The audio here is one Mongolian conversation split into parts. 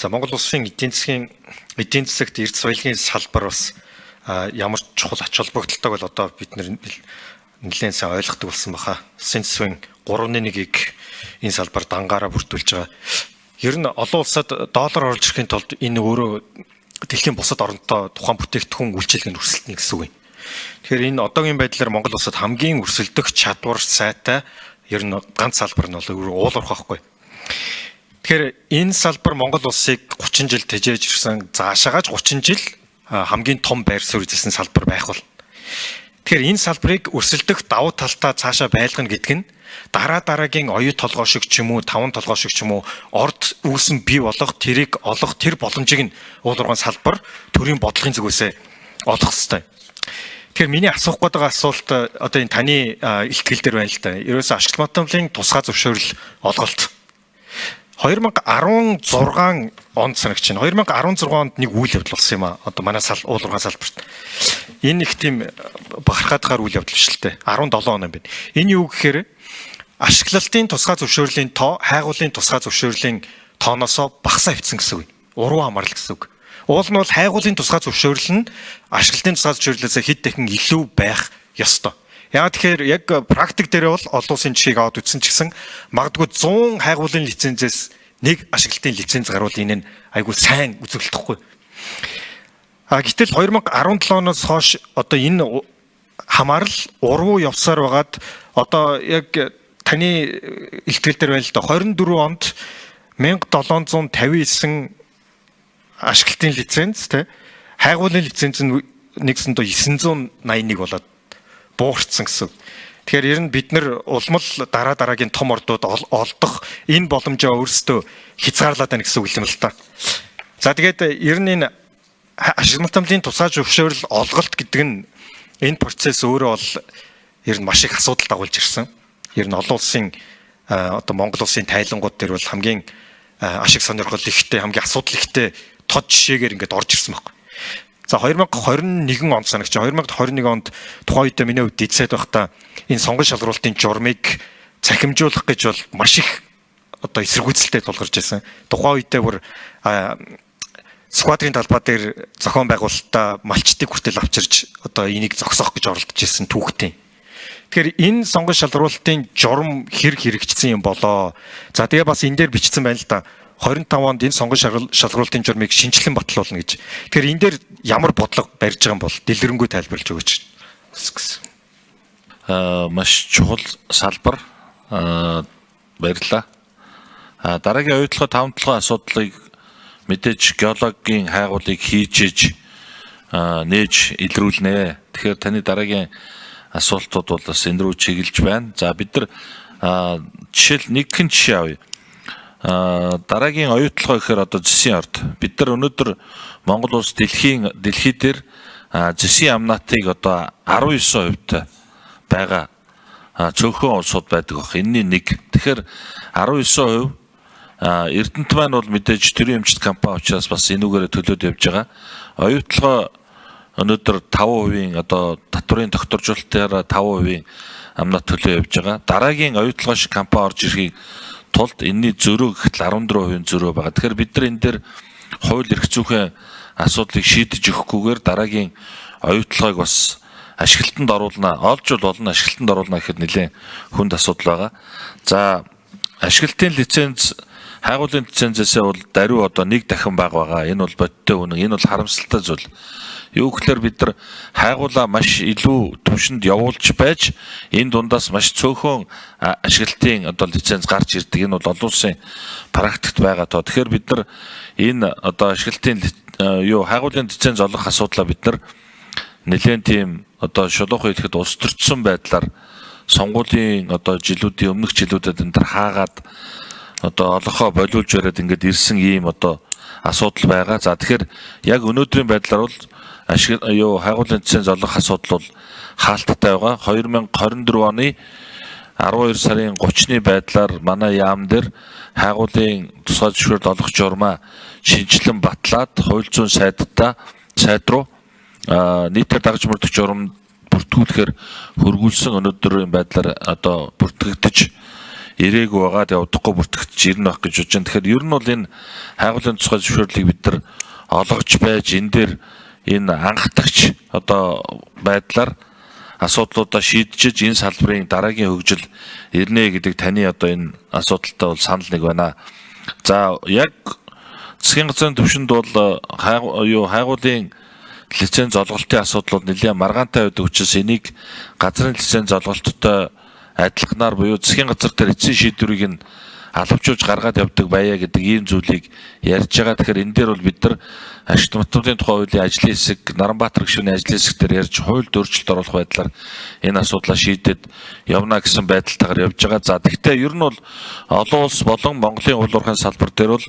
За Монгол улсын эдийн засагт эрдэс соёлын салбар бас ямар чухал ач холбогдолтойг бол одоо бид нэлээд сайн ойлгодог болсон баха. Улсын засгийн 3.1-ийг энэ салбар дангаараа бүртгүүлж байгаа. Ер нь олон улсад доллар орж ирэхийн тулд энэ өөрөө дэлхийн бусад оронтой тухайн бүтээгдэхүүн үйлчилгээнд өрсөлдөнө гэсэн үг юм. Тэгэхээр энэ одоогийн байдлаар Монгол улсад хамгийн өрсөлдөх чадвар сайтай ер нь ганц салбар нь бол уулуурах байхгүй. Тэгэхээр энэ салбар Монгол улсыг 30 жил тэжээж ирсэн, заашаагааж 30 жил хамгийн том байр суурь эзэлсэн салбар байх бол. Тэгэхээр энэ салбарыг өрсөлдөх давуу талтай цаашаа байлгана гэдэг нь дараагийн оюу толгой шиг ч юм уу, таван толгой шиг ч юм уу орд үүсэн бий болох тэрийг олох тэр боломжийг нь уулуурган салбар төрийн бодлогын зүгээс олох ёстой. Тэгэхээр миний асуух гээд байгаа асуулт одоо энэ таны ихтгэл дээр байна л да. Ерөөсөө ашигт математикийн тусгай зөвшөөрөл олголт 2016 онд санагч байна. 2016 онд нэг үйл явдал болсон юм аа. Одоо манай уулуурган салбарт. Энэ их тийм бахархаадгаар үйл явдал биш л дээ. 17 он юм байна. Энэ юу гэхээр ашиглалтын тусгай зөвшөөрлийн тоо хайгуулын тусгай зөвшөөрлийн тооноосоо багасаа хөвцсөн гэсэн үг. Уруу хамаарал гэсэн үг. Уул нь бол хайгуулын тусгай зөвшөөрөл нь ашиглалтын тусгай зөвшөөрлөөс хэд дахин илүү байх ёстой. Яг тэгэхээр яг практик дээр бол олон улсын жишээг аваад үзсэн ч гэсэн магадгүй 100 хайгуулын лицензээс нэг ашиглалтын лиценз гарвал энэ нь айгүй сайн үзүүлэлтэхгүй. Гэтэл 2017 оноос хойш одоо энэ хамаарал уруу явсаар байгаад одоо яг таны ихтгэл дээр байна л да 24 онд 1759 ашиглалтын лиценз тэ хайгуулын лиценз нь нэгсэн до 981 болоод буурсан гэсэн. Тэгэхээр ер нь бид нар улмал дараагийн том ордууд олдох энэ боломжоо өөрсдөө хязгаарлаад байна гэсэн үг юм л та. За тэгээд ер нь энэ ашигт математикийн тусгай зөвшөөрөл олголт гэдэг нь энэ процесс өөрөө бол ер нь маш их асуудал дагуулж ирсэн. Ер нь олон улсын одоо Монгол улсын тайлангууд дээр бол хамгийн ашиг сонирхол ихтэй, хамгийн асуудал ихтэй тод жишээгээр ингээд орж ирсэн байна. За 2021 онд санагч 2021 онд тухайн үедээ миний хувьд эцэд байхдаа энэ сонгон шалралтын журмыг цахимжуулах гэж бол маш их одоо эсэргүүцэлтэй тулгарч байсан. Тухайн үедээ бүр сквадрын талбай дээр зохион байгуулалтаа малчтыг хүртэл авчирч одоо энийг зогсоох гэж оролдож ирсэн түүхтэй. Тэгэхээр энэ сонгон шалралтын журам хэрэгжсэн юм болоо. За тэгээ бас энэ дээр бичсэн байна л да. 25 онд энэ сонгон шалгуулалтын журмыг шинжилэн батлуулна гэж. Тэгэхээр энэ дээр ямар бодлого барьж байгаа юм бол дэлгэрэнгүй тайлбарлаж өгөөч гэсэн. Маш чухал салбар баярлалаа. Дараагийн оюутлогоо 5 асуудлыг мэдээж геологийн хайгуулыг хийж нээж илрүүлнэ. Тэгэхээр таны дараагийн асуултууд бол бас энэ рүү чиглэж байна. За бид нар жишээл нэгэн жишээ авъя. Дараагийн оюутлогоо гэхээр одоо зэсийн орд. Бид нар өнөөдөр Монгол улс дэлхий дээр зэсийн амнаатыг одоо 19% байгаа цөөхөн улсууд байдаг баг. Энэний нэг. Тэгэхээр 19% Эрдэнэт маань бол мэдээж төрийн эмчит компани учраас бас энүүгээрээ төлөөд явж байгаа. Оюутлогоо өнөөдөр 5% одоо татврын докторжуулалтаараа 5% амнаа төлөө явж байгаа. Дараагийн оюутлогоо шиг компани орж ирэхийг тулд энэний зөрөө гэхэл 14% зөрөө байгаа. Тэгэхээр бид нар энэ дээр хууль эрх зүйн асуудлыг шийдэж өгөхгүйгээр дараагийн оюутлогыг бас ашиглалтанд оруулна. Олж болно, ашиглалтанд оруулна гэхэд нэлээд хүнд асуудал байгаа. За ашиглалтын лиценз хайгуулын лицензээсээ бол даруй одоо нэг дахин бага байгаа. Энэ бол бодиттой үнэн. Энэ бол харамсалтай зүйл. Юу гэхээр бид нар хайгуулаа маш илүү түвшинд явуулж байж энэ дундаас маш цөөхөн ашиглалтын одоо лиценз гарч ирдэг. Энэ бол олон улсын практикт байгаа тоо. Тэгэхээр бид нар энэ одоо ашиглалтын хайгуулын лиценз олох асуудлаа бид нар нэлээд тийм одоо шулуух хэлэхэд улс төрчсөн байдлаар сонгуулийн одоо жилүүдийн өмнөх жилүүдэд энэ төр хаагаад одоо олохоо болиулж бариад ингээд ирсэн ийм одоо асуудал байгаа. За тэгэхээр яг өнөөдрийн байдлаар бол хайгуулын лиценз олох асуудал бол хаалттай байгаа. 2024 оны 12 сарын 30-ны байдлаар манай яам дээр хайгуулын тусгай зөвшөөрөл олох журмаа шинжилэн батлаад хууль зүйн сайд руу нийтээр дагаж мөрдөх журам бүртгүүлэхээр хөргүүлсэн өнөөдрийн байдлаар одоо бүртгэгдэж ирээгүй байгаа. Тэгээ удахгүй бүртгэж ирнэ байх гэж бодож байна. Тэгэхээр ер нь бол энэ хайгуулын тухай зөвшөөрлийг бид нар олгож байж энэ дээр энэ анхдагч одоо байдлаар асуудлуудаа шийдэж энэ салбарын дараагийн хөгжил ирнэ гэдэг таны одоо энэ асуудалтай бол санал нэг байна. За яг засгийн газрын түвшинд бол хайгуулын лиценз олголтын асуудлууд нэлээд маргаантай байдаг учраас энийг газрын лиценз олголттой адилханаар буюу засгийн газар дээр эцсийн шийдвэрийг нь алавчуулж гаргаад явдаг байя гэдэг ийм зүйлийг ярьж байгаа. Тэгэхээр энэ дээр бол бид нар ашигт математикийн тухай хуулийн ажлын хэсэг, Наранбаатар гишүүний ажлын хэсэг дээр ярьж хуульд өөрчлөлт оруулах байдлаар энэ асуудлаа шийдэд явна гэсэн байдалтайгаар явж байгаа. За тэгвэл ер нь бол олон улс болон Монголын уул уурхайн салбар дээр бол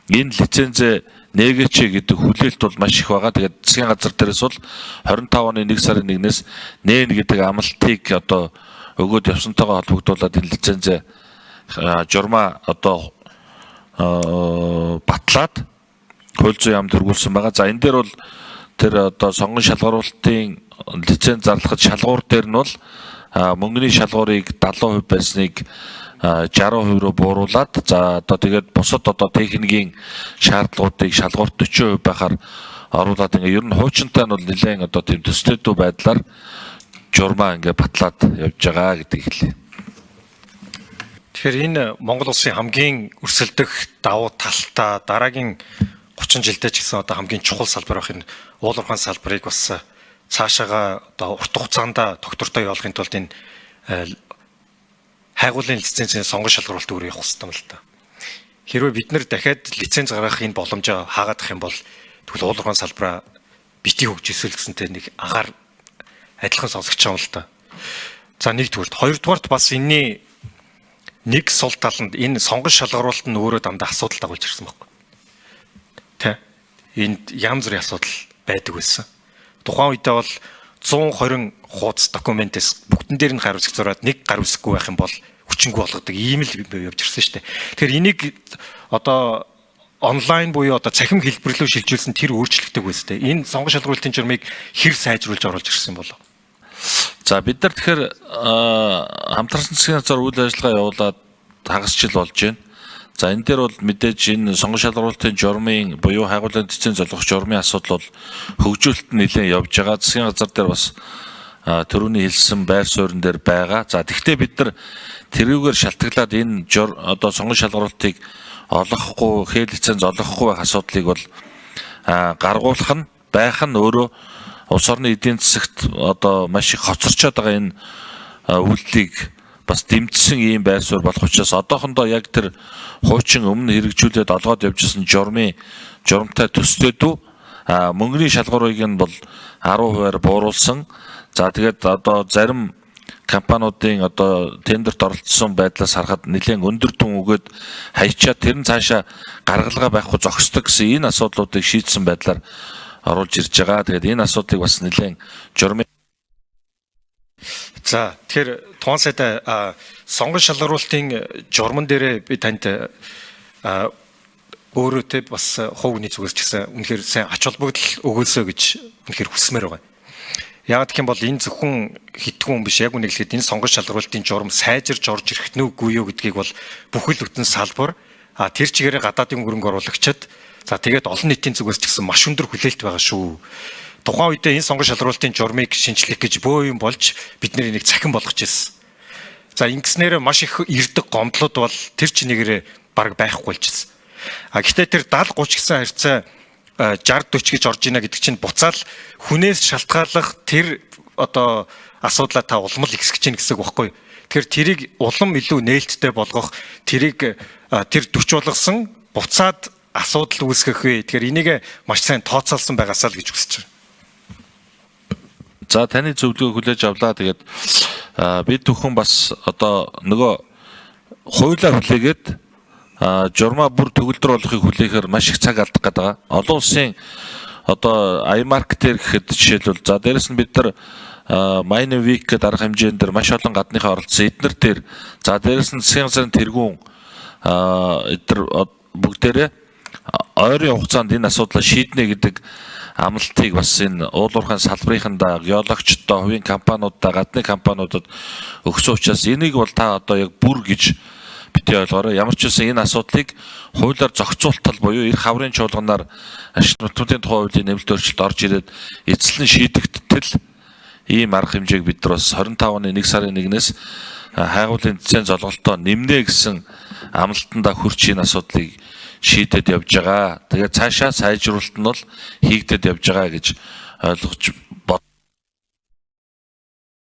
энэ лицензээ нээгээч гэдэг хүлээлт бол маш их байгаа. Тэгээд засгийн газар дээрээс бол 25 оны 1 сарын 1-ээс нээн гэдэг амлалтыг одоо өгөөд явсантайгаа холбогдуулаад энэ лицензээ журмаа одоо батлаад хууль зүйн яамд өргүүлсэн байгаа. За энэ дээр бол тэр одоо сонгон шалгаруулалтын лиценз зарлахад шалгуур дээр нь бол мөнгөний шалгуурыг 70% байсныг 60% руу бууруулад за одоо тэгээд бусад одоо техникийн шаардлагуудыг шалгуурт 40% байхаар оруулаад ингээ ер нь хуучинтай нь бол нэлээд одоо тийм төстэй байдлаар журмаа ингээ батлаад явж байгаа гэдгийг хэлье. Тэгэхээр энэ Монгол улсын хамгийн өрсөлдөх давуу талтай дараагийн 30 жилдээ ч гэсэн одоо хамгийн чухал салбар байх энэ уул уурхайн салбарыг бас цаашаага одоо урт хугацаанд доктортой явуулахын тулд энэ хайгуулын лицензийн сонгон шалгаруулалт өөрөө явах хэрэгтэй юм л та. Хэрвээ бид нэр дахиад лиценз гаргах энэ боломжоо хаагаадах юм бол тэгвэл уул уурхайн салбараа бити хөгжүүлсэн гэсэнтэй нэг агаар адилхан сонсогч юм л та. За нэгдүгürt, хоёрдугаарт бас энэний нэг сул таланд энэ сонгон шалгаруулалт нь өөрөө дандаа асуудал дагуулж ирсэн байхгүй. Тэ. Энд янз бүрийн асуудал байдаг байсан. Тухайн үедээ бол 120 хуудас документээс бүгдэн дээр нь гар үсэг зураад нэг гар үсэхгүй байх юм бол хүчингүй болгодог ийм л явж ирсэн шүү дээ. Тэгэхээр энийг одоо онлайн буюу одоо цахим хэлбэрлүү шилжүүлсэн тэр өөрчлөгдөг байсан дээ. Энэ сонгон шалгаруулалтын журмыг хэр сайжруулж оруулж ирсэн болов? За бид нар тэгэхээр хамтарсан засгийн газар үйл ажиллагаа явуулаад хагас жил болж байна. За энэ дээр бол мэдээж энэ сонгон шалгаруулалтын журмын буюу хайгуулын лиценз олгох журмын асуудал бол хөгжүүлэлт нь нэлээд явж байгаа. Засгийн газар дээр бас төрөүний хэлсэн байр суурин дээр байгаа. За тэгвэл бид нар тэрүүгээр шалтгаалаад энэ одоо сонгон шалгаруулалтыг олгохгүй, хэл лиценз олгохгүй байх асуудлыг бол гаргуулах нь байх нь өөрөө улс орны эдийн засагт одоо маш их хоцорчод байгаа энэ үйлдэлийг бас дэмжсэн ийм байр суурь болох учраас одоохондоо яг тэр хуучин өмнө хэрэгжүүлээд олгоод явжсэн журамтай төслөөдөө мөнгөний шалгуурыг нь бол 10%-аар бууруулсан. За тэгээд одоо зарим компаниудын одоо тендерт оролцсон байдлаас харахад нэлээд өндөр түн өгөөд хаячаад тэр нь цаашаа гаргалгаа байхгүй зогсдог гэсэн энэ асуудлуудыг шийдсэн байдлаар оруулж ирж байгаа. Тэгээд энэ асуудлыг бас нэлээд журмын За тэгэхээр тухайн сайдаа сонгон шалгаруулалтын журман дээр би танд өөрөө тэ бас хувь хүний зүгээс ч гэсэн үнэхээр сайн ач холбогдол өгөөсөө гэж үнэхээр хүсмээр байгаа. Яг гэх юм бол энэ зөвхөн хитгэн хүн биш, яг үнэхээр энэ сонгон шалгаруулалтын журам сайжирж орж ирэх нь үгүй юу гэдгийг бол бүхэл бүтэн салбар тэр чигээрээ гадаадын хөрөнгө оруулагчид за тэгээд олон нийтийн зүгээс ч гэсэн маш өндөр хүлээлт байгаа шүү. Тухайн үедээ энэ сонгон шалгаруулалтын журмыг шинжлэх гэж бөө юм болж бид энийг цахим болгож ирсэн. За ингэснээр маш их эрдэг гомдлууд бол тэр чинээгээр бараг байхгүй болж ирсэн. Гэхдээ тэр 70-30 гэсэн харьцаа 60-40 гэж орж ийнэ гэдэг чинь буцаал хүнээс шалтгааллах тэр одоо асуудлаа та улмал ихсгэж чинь гэсэн үг байхгүй. Тэгэхээр тэрийг улам илүү нээлттэй болгох, тэрийг тэр 40 болгосон буцаад асуудал үүсгэх вэ. Тэгэхээр энийг маш сайн тооцоолсон байгаасаа л гэж хүсэж байна. За таны зөвлөгөөг хүлээж авлаа. Тэгээд бид бүхэн бас одоо нөгөө хуулиар хүлээгээд журмаа бүр төгөлдөр болохыг хүлээхээр маш их цаг алдах гэдэг байгаа. Олон улсын одоо iMark дээр гэхэд жишээлбэл за дээрэс нь бид нар Mining Week гэдэг арга хэмжээнд дээр маш олон гадныхаа оролцсон эднэр дээр за дээрэс нь засгийн газрын тэргүүн эднэр бүгдээрээ ойрын хугацаанд энэ асуудлаа шийднэ гэдэг амлалтыг бас энэ уул уурхайн салбарынхандаа геологчдоо, хувийн компаниудаа, гадны компаниудад өгсөн учраас энийг бол та одоо яг бүр гэж бити ойлгоорой. Ямар ч үсэн энэ асуудлыг хуулиар зохицуултал буюу эрх хаврын чуулганаар ашиг нутгуудын тухай хуулийн нэмэлт өөрчлөлт орж ирээд эцэслэн шийдэгдтэл ийм арга хэмжээг бид нар бас 25 оны 1 сарын 1-ээс хайгуулын цэцэн золголтоо нэмнэ гэсэн амлалтандаа хүрч энэ асуудлыг шийдэд явж байгаа. Тэгээд цаашаа сайжруулалт нь бол хийгдэд явж байгаа гэж ойлгож